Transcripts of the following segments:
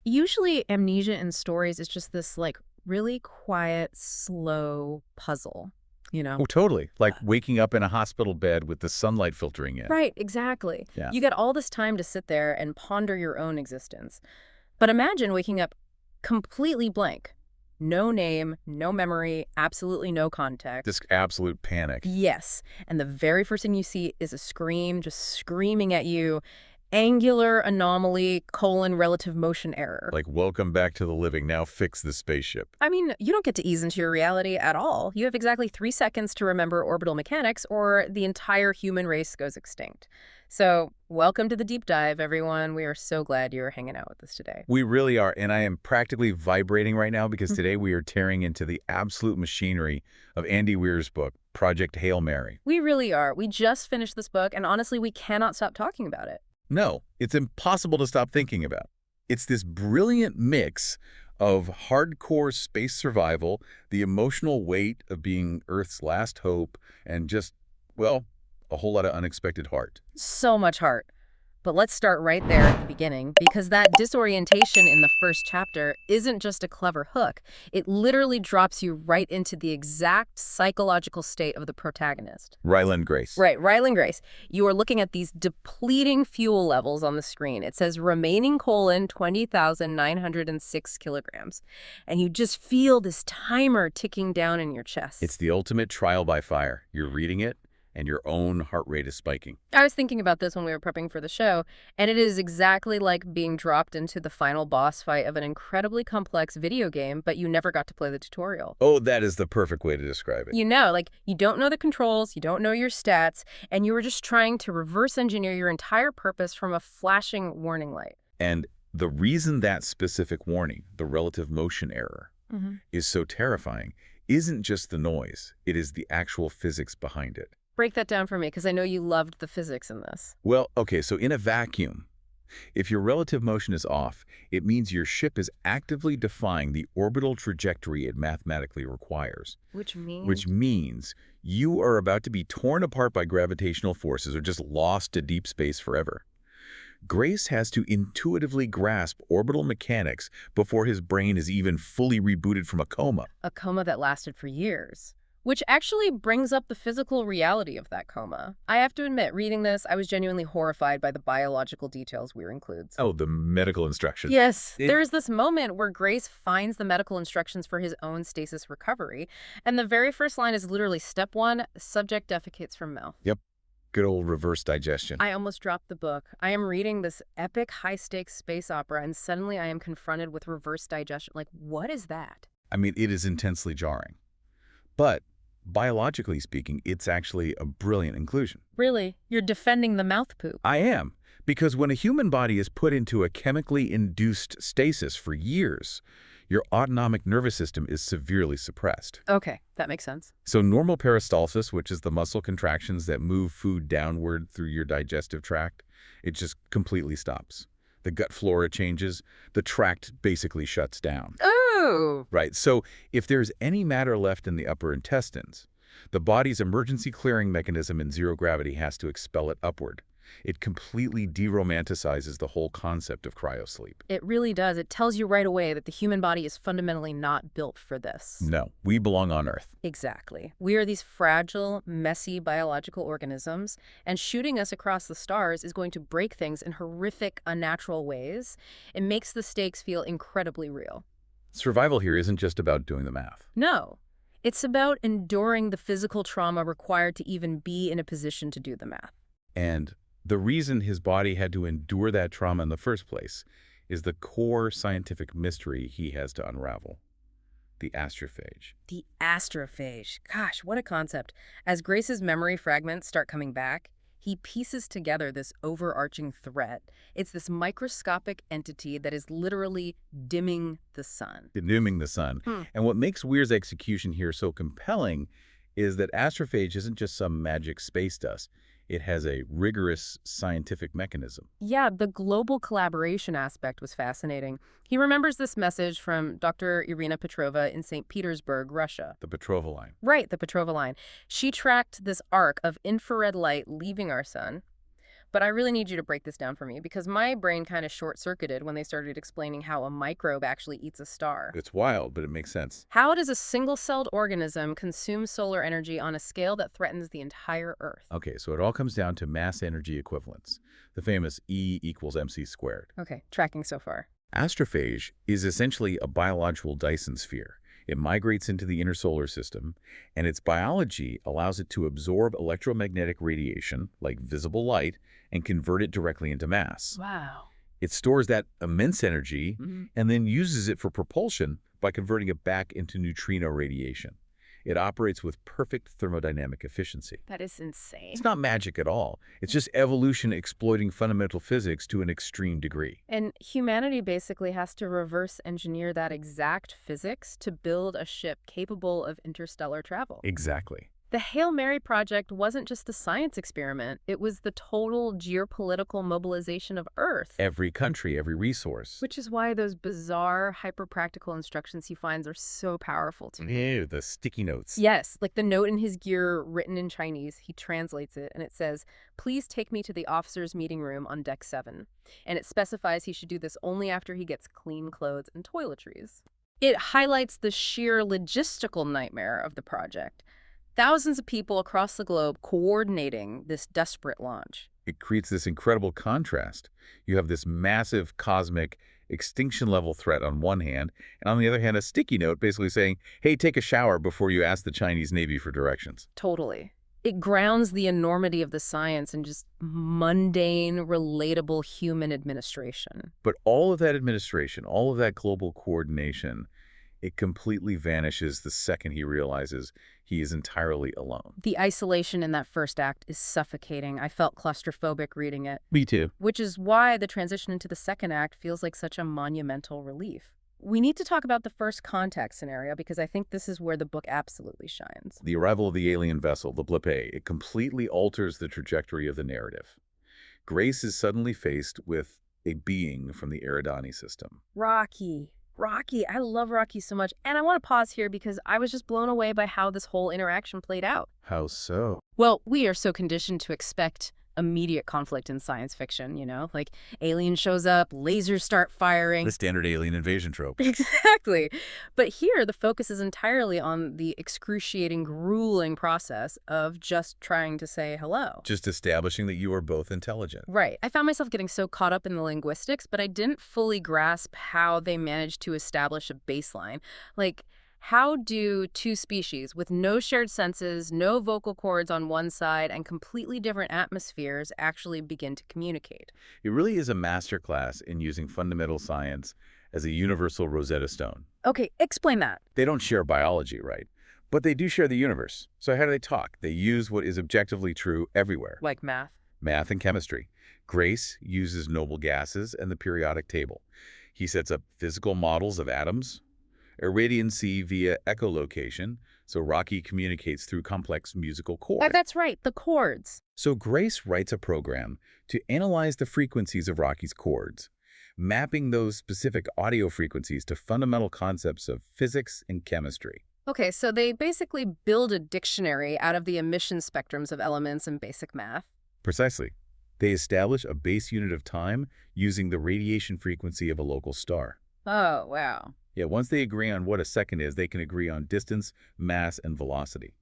Usually amnesia in stories is just this, like, really quiet, slow puzzle, you know? Oh, totally. Like waking up in a hospital bed with the sunlight filtering in. Right, exactly. Yeah. You get all this time to sit there and ponder your own existence. But imagine waking up completely blank. No name, no memory, absolutely no context. Just absolute panic. Yes. And the very first thing you see is a screen just screaming at you, angular anomaly, relative motion error. Like, welcome back to the living. Now fix the spaceship. I mean, you don't get to ease into your reality at all. You have exactly 3 seconds to remember orbital mechanics or the entire human race goes extinct. So, welcome to the deep dive, everyone. We are so glad you're hanging out with us today. We really are. And I am practically vibrating right now because today we are tearing into the absolute machinery of Andy Weir's book, Project Hail Mary. We really are. We just finished this book, and honestly, we cannot stop talking about it. No, it's impossible to stop thinking about. It's this brilliant mix of hardcore space survival, the emotional weight of being Earth's last hope, and just, well, a whole lot of unexpected heart. So much heart. But let's start right there at the beginning, because that disorientation in the first chapter isn't just a clever hook. It literally drops you right into the exact psychological state of the protagonist. Ryland Grace. Right, Ryland Grace. You are looking at these depleting fuel levels on the screen. It says remaining 20,906 kilograms. And you just feel this timer ticking down in your chest. It's the ultimate trial by fire. You're reading it, and your own heart rate is spiking. I was thinking about this when we were prepping for the show, and it is exactly like being dropped into the final boss fight of an incredibly complex video game, but you never got to play the tutorial. Oh, that is the perfect way to describe it. You know, like, you don't know the controls, you don't know your stats, and you were just trying to reverse engineer your entire purpose from a flashing warning light. And the reason that specific warning, the relative motion error, is so terrifying isn't just the noise. It is the actual physics behind it. Break that down for me, because I know you loved the physics in this. Well, okay, so in a vacuum, if your relative motion is off, it means your ship is actively defying the orbital trajectory it mathematically requires. Which means you are about to be torn apart by gravitational forces or just lost to deep space forever. Grace has to intuitively grasp orbital mechanics before his brain is even fully rebooted from a coma. A coma that lasted for years. Which actually brings up the physical reality of that coma. I have to admit, reading this, I was genuinely horrified by the biological details Weir includes. Oh, the medical instructions. Yes. There is this moment where Grace finds the medical instructions for his own stasis recovery, and the very first line is literally step 1, subject defecates from mouth. Yep. Good old reverse digestion. I almost dropped the book. I am reading this epic high-stakes space opera, and suddenly I am confronted with reverse digestion. Like, what is that? I mean, it is intensely jarring. But biologically speaking, it's actually a brilliant inclusion. Really? You're defending the mouth poop? I am. Because when a human body is put into a chemically induced stasis for years, your autonomic nervous system is severely suppressed. Okay, that makes sense. So normal peristalsis, which is the muscle contractions that move food downward through your digestive tract, it just completely stops. The gut flora changes. The tract basically shuts down. Oh! Right. So if there's any matter left in the upper intestines, the body's emergency clearing mechanism in zero gravity has to expel it upward. It completely deromanticizes the whole concept of cryosleep. It really does. It tells you right away that the human body is fundamentally not built for this. No, we belong on Earth. Exactly. We are these fragile, messy biological organisms, and shooting us across the stars is going to break things in horrific, unnatural ways. It makes the stakes feel incredibly real. Survival here isn't just about doing the math. No. It's about enduring the physical trauma required to even be in a position to do the math. And the reason his body had to endure that trauma in the first place is the core scientific mystery he has to unravel. The astrophage. The astrophage. Gosh, what a concept. As Grace's memory fragments start coming back, he pieces together this overarching threat. It's this microscopic entity that is literally dimming the sun. Dimming the sun. And what makes Weir's execution here so compelling is that astrophage isn't just some magic space dust. It has a rigorous scientific mechanism. Yeah, the global collaboration aspect was fascinating. He remembers this message from Dr. Irina Petrova in St. Petersburg, Russia. The Petrova line. Right, the Petrova line. She tracked this arc of infrared light leaving our sun, But I really need you to break this down for me because my brain kind of short-circuited when they started explaining how a microbe actually eats a star. It's wild, but it makes sense. How does a single-celled organism consume solar energy on a scale that threatens the entire Earth? Okay, so it all comes down to mass energy equivalence, the famous E equals MC². Okay, tracking so far. Astrophage is essentially a biological Dyson sphere. It migrates into the inner solar system, and its biology allows it to absorb electromagnetic radiation, like visible light, and convert it directly into mass. Wow. It stores that immense energy Mm-hmm. and then uses it for propulsion by converting it back into neutrino radiation. It operates with perfect thermodynamic efficiency. That is insane. It's not magic at all. It's just evolution exploiting fundamental physics to an extreme degree. And humanity basically has to reverse engineer that exact physics to build a ship capable of interstellar travel. Exactly. The Hail Mary project wasn't just a science experiment. It was the total geopolitical mobilization of Earth. Every country, every resource. Which is why those bizarre, hyper-practical instructions he finds are so powerful to me. Ew, the sticky notes. Yes, like the note in his gear written in Chinese, he translates it, and it says, "Please take me to the officers' meeting room on deck 7." And it specifies he should do this only after he gets clean clothes and toiletries. It highlights the sheer logistical nightmare of the project. Thousands of people across the globe coordinating this desperate launch. It creates this incredible contrast. You have this massive cosmic extinction-level threat on one hand, and on the other hand, a sticky note basically saying, hey, take a shower before you ask the Chinese Navy for directions. Totally. It grounds the enormity of the science in just mundane, relatable human administration. But all of that administration, all of that global coordination, it completely vanishes the second he realizes he is entirely alone. The isolation in that first act is suffocating. I felt claustrophobic reading it. Me too. Which is why the transition into the second act feels like such a monumental relief. We need to talk about the first contact scenario because I think this is where the book absolutely shines. The arrival of the alien vessel, the Blip A, it completely alters the trajectory of the narrative. Grace is suddenly faced with a being from the Eridani system. Rocky, I love Rocky so much. And I want to pause here because I was just blown away by how this whole interaction played out. How so? Well, we are so conditioned to expect immediate conflict in science fiction, like alien shows up, lasers start firing. The standard alien invasion trope. Exactly. But here, the focus is entirely on the excruciating, grueling process of just trying to say hello. Just establishing that you are both intelligent. Right. I found myself getting so caught up in the linguistics, but I didn't fully grasp how they managed to establish a baseline. Like, how do two species with no shared senses, no vocal cords on one side, and completely different atmospheres actually begin to communicate? It really is a masterclass in using fundamental science as a universal Rosetta Stone. Okay, explain that. They don't share biology, right? But they do share the universe. So how do they talk? They use what is objectively true everywhere. Like math? Math and chemistry. Grace uses noble gases and the periodic table. He sets up physical models of atoms, irradiancy via echolocation, so Rocky communicates through complex musical chords. That's right, the chords. So Grace writes a program to analyze the frequencies of Rocky's chords, mapping those specific audio frequencies to fundamental concepts of physics and chemistry. Okay, so they basically build a dictionary out of the emission spectrums of elements in basic math. Precisely. They establish a base unit of time using the radiation frequency of a local star. Oh, wow. Yeah, once they agree on what a second is, they can agree on distance, mass, and velocity.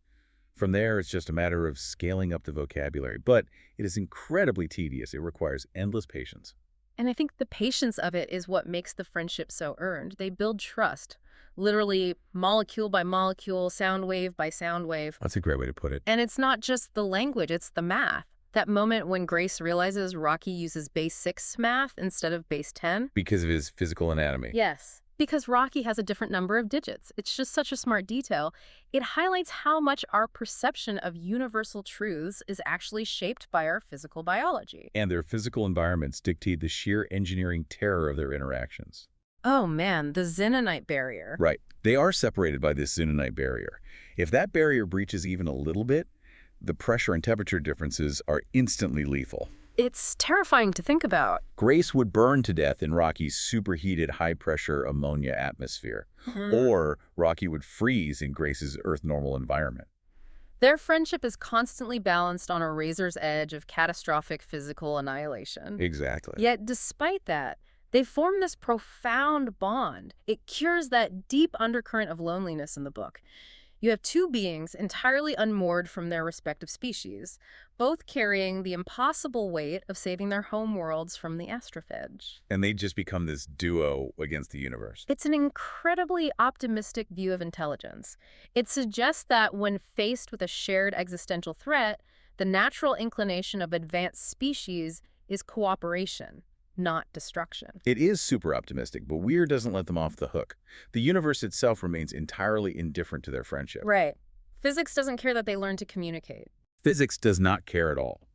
From there, it's just a matter of scaling up the vocabulary, but it is incredibly tedious. It requires endless patience. And I think the patience of it is what makes the friendship so earned. They build trust, literally molecule by molecule, sound wave by sound wave. That's a great way to put it. And it's not just the language, it's the math. That moment when Grace realizes Rocky uses base 6 math instead of base 10. Because of his physical anatomy. Yes. Because Rocky has a different number of digits. It's just such a smart detail. It highlights how much our perception of universal truths is actually shaped by our physical biology. And their physical environments dictate the sheer engineering terror of their interactions. Oh man, the Xenonite barrier. Right. They are separated by this Xenonite barrier. If that barrier breaches even a little bit, the pressure and temperature differences are instantly lethal. It's terrifying to think about. Grace would burn to death in Rocky's superheated high-pressure ammonia atmosphere, or Rocky would freeze in Grace's Earth-normal environment. Their friendship is constantly balanced on a razor's edge of catastrophic physical annihilation. Exactly. Yet, despite that, they form this profound bond. It cures that deep undercurrent of loneliness in the book. You have two beings entirely unmoored from their respective species, both carrying the impossible weight of saving their home worlds from the Astrophage. And they just become this duo against the universe. It's an incredibly optimistic view of intelligence. It suggests that when faced with a shared existential threat, the natural inclination of advanced species is cooperation, not destruction. It is super optimistic, but Weir doesn't let them off the hook. The universe itself remains entirely indifferent to their friendship. Right. Physics doesn't care that they learn to communicate. Physics does not care at all.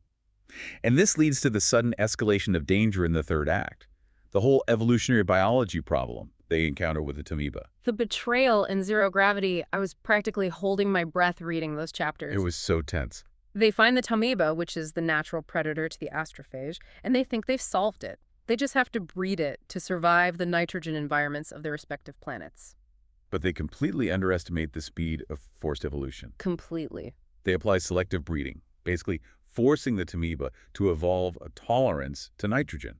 And this leads to the sudden escalation of danger in the third act. The whole evolutionary biology problem they encounter with the Tamiba. The betrayal in Zero Gravity, I was practically holding my breath reading those chapters. It was so tense. They find the Tamiba, which is the natural predator to the astrophage, and they think they've solved it. They just have to breed it to survive the nitrogen environments of their respective planets. But they completely underestimate the speed of forced evolution. Completely. They apply selective breeding, basically forcing the Tamiba to evolve a tolerance to nitrogen.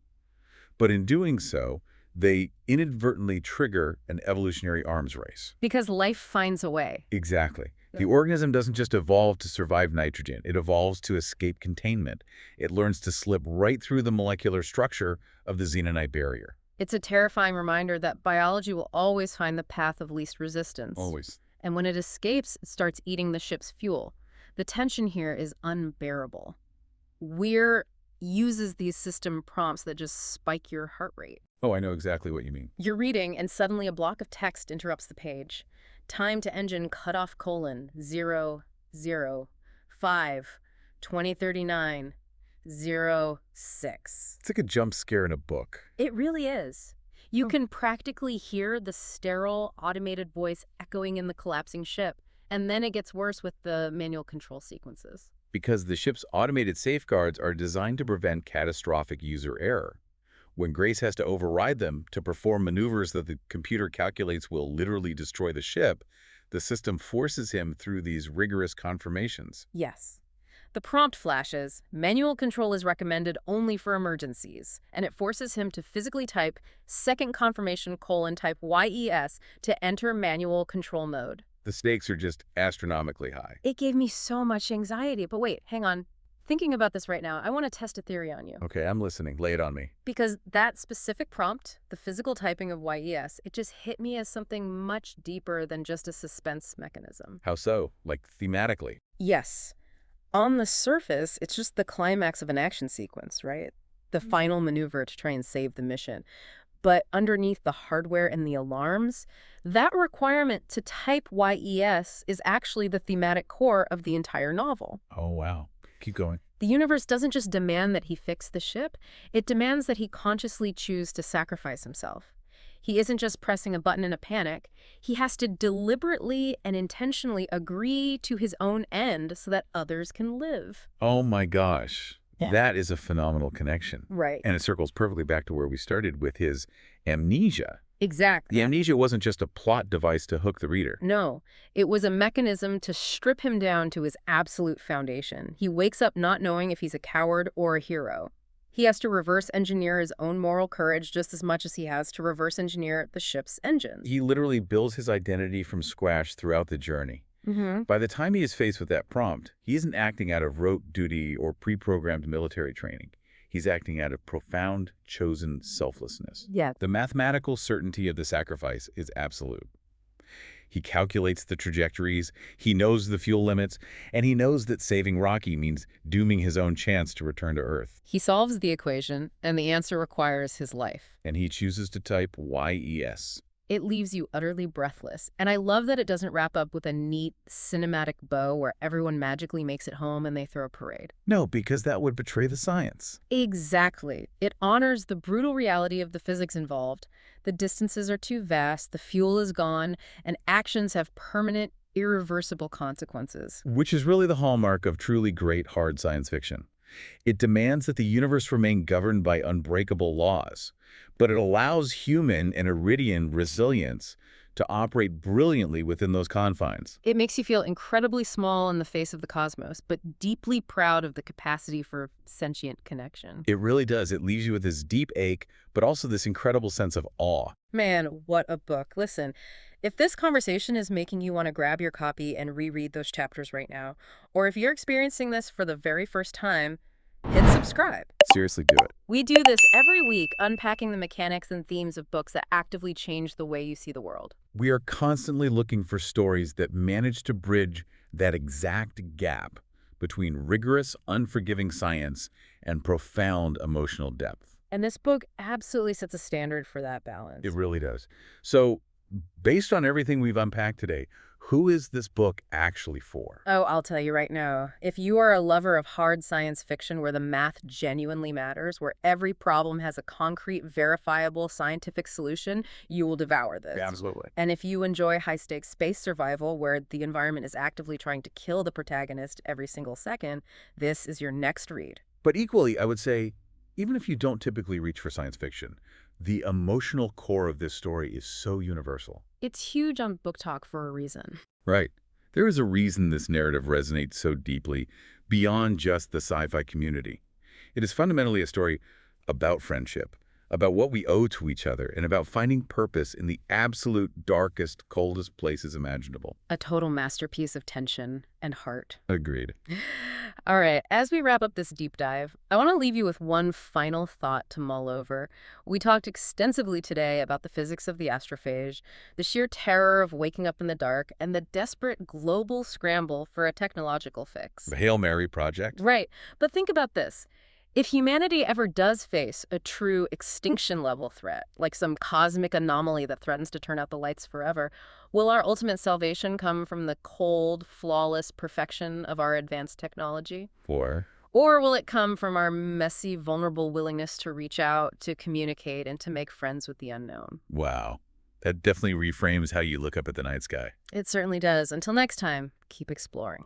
But in doing so, they inadvertently trigger an evolutionary arms race. Because life finds a way. Exactly. The organism doesn't just evolve to survive nitrogen. It evolves to escape containment. It learns to slip right through the molecular structure of the Xenonite barrier. It's a terrifying reminder that biology will always find the path of least resistance. Always. And when it escapes, it starts eating the ship's fuel. The tension here is unbearable. Weir uses these system prompts that just spike your heart rate. Oh, I know exactly what you mean. You're reading, and suddenly a block of text interrupts the page. Time to engine cutoff : 0, 0, 5, 2039, 0, 6. It's like a jump scare in a book. It really is. You can practically hear the sterile, automated voice echoing in the collapsing ship, and then it gets worse with the manual control sequences. Because the ship's automated safeguards are designed to prevent catastrophic user error. When Grace has to override them to perform maneuvers that the computer calculates will literally destroy the ship, the system forces him through these rigorous confirmations. Yes. The prompt flashes, manual control is recommended only for emergencies, and it forces him to physically type second confirmation : type YES to enter manual control mode. The stakes are just astronomically high. It gave me so much anxiety, but wait, hang on. Thinking about this right now, I want to test a theory on you. Okay, I'm listening. Lay it on me. Because that specific prompt, the physical typing of YES, it just hit me as something much deeper than just a suspense mechanism. How so? Like thematically? Yes. On the surface, it's just the climax of an action sequence, right? The final maneuver to try and save the mission. But underneath the hardware and the alarms, that requirement to type YES is actually the thematic core of the entire novel. Oh, wow. Keep going. The universe doesn't just demand that he fix the ship, it demands that he consciously choose to sacrifice himself. He isn't just pressing a button in a panic. He has to deliberately and intentionally agree to his own end so that others can live. Oh my gosh. Yeah. That is a phenomenal connection. Right. And it circles perfectly back to where we started with his amnesia. Exactly. The amnesia wasn't just a plot device to hook the reader. No, it was a mechanism to strip him down to his absolute foundation. He wakes up not knowing if he's a coward or a hero. He has to reverse engineer his own moral courage just as much as he has to reverse engineer the ship's engines. He literally builds his identity from scratch throughout the journey. By the time he is faced with that prompt, he isn't acting out of rote duty or pre-programmed military training. He's acting out of profound, chosen selflessness. Yeah. The mathematical certainty of the sacrifice is absolute. He calculates the trajectories, he knows the fuel limits, and he knows that saving Rocky means dooming his own chance to return to Earth. He solves the equation, and the answer requires his life. And he chooses to type YES. It leaves you utterly breathless. And I love that it doesn't wrap up with a neat cinematic bow where everyone magically makes it home and they throw a parade. No, because that would betray the science. Exactly. It honors the brutal reality of the physics involved. The distances are too vast, the fuel is gone, and actions have permanent, irreversible consequences. Which is really the hallmark of truly great hard science fiction. It demands that the universe remain governed by unbreakable laws, but it allows human and iridian resilience to operate brilliantly within those confines. It makes you feel incredibly small in the face of the cosmos, but deeply proud of the capacity for sentient connection. It really does. It leaves you with this deep ache, but also this incredible sense of awe. Man, what a book. Listen, if this conversation is making you want to grab your copy and reread those chapters right now, or if you're experiencing this for the very first time, hit subscribe. Seriously, do it. We do this every week, unpacking the mechanics and themes of books that actively change the way you see the world. We are constantly looking for stories that manage to bridge that exact gap between rigorous, unforgiving science and profound emotional depth. And this book absolutely sets a standard for that balance. It really does. So, based on everything we've unpacked today, who is this book actually for? Oh, I'll tell you right now. If you are a lover of hard science fiction where the math genuinely matters, where every problem has a concrete, verifiable scientific solution, you will devour this. Yeah, absolutely. And if you enjoy high-stakes space survival where the environment is actively trying to kill the protagonist every single second, this is your next read. But equally, I would say, even if you don't typically reach for science fiction, the emotional core of this story is so universal. It's huge on Book Talk for a reason. Right. There is a reason this narrative resonates so deeply beyond just the sci-fi community. It is fundamentally a story about friendship, about what we owe to each other, and about finding purpose in the absolute darkest, coldest places imaginable. A total masterpiece of tension and heart. Agreed. All right, as we wrap up this deep dive, I want to leave you with one final thought to mull over. We talked extensively today about the physics of the astrophage, the sheer terror of waking up in the dark, and the desperate global scramble for a technological fix. The Hail Mary project? Right, but think about this. If humanity ever does face a true extinction-level threat, like some cosmic anomaly that threatens to turn out the lights forever, will our ultimate salvation come from the cold, flawless perfection of our advanced technology? Or Or will it come from our messy, vulnerable willingness to reach out, to communicate, and to make friends with the unknown? wow. That definitely reframes how you look up at the night sky. It certainly does. Until next time, keep exploring.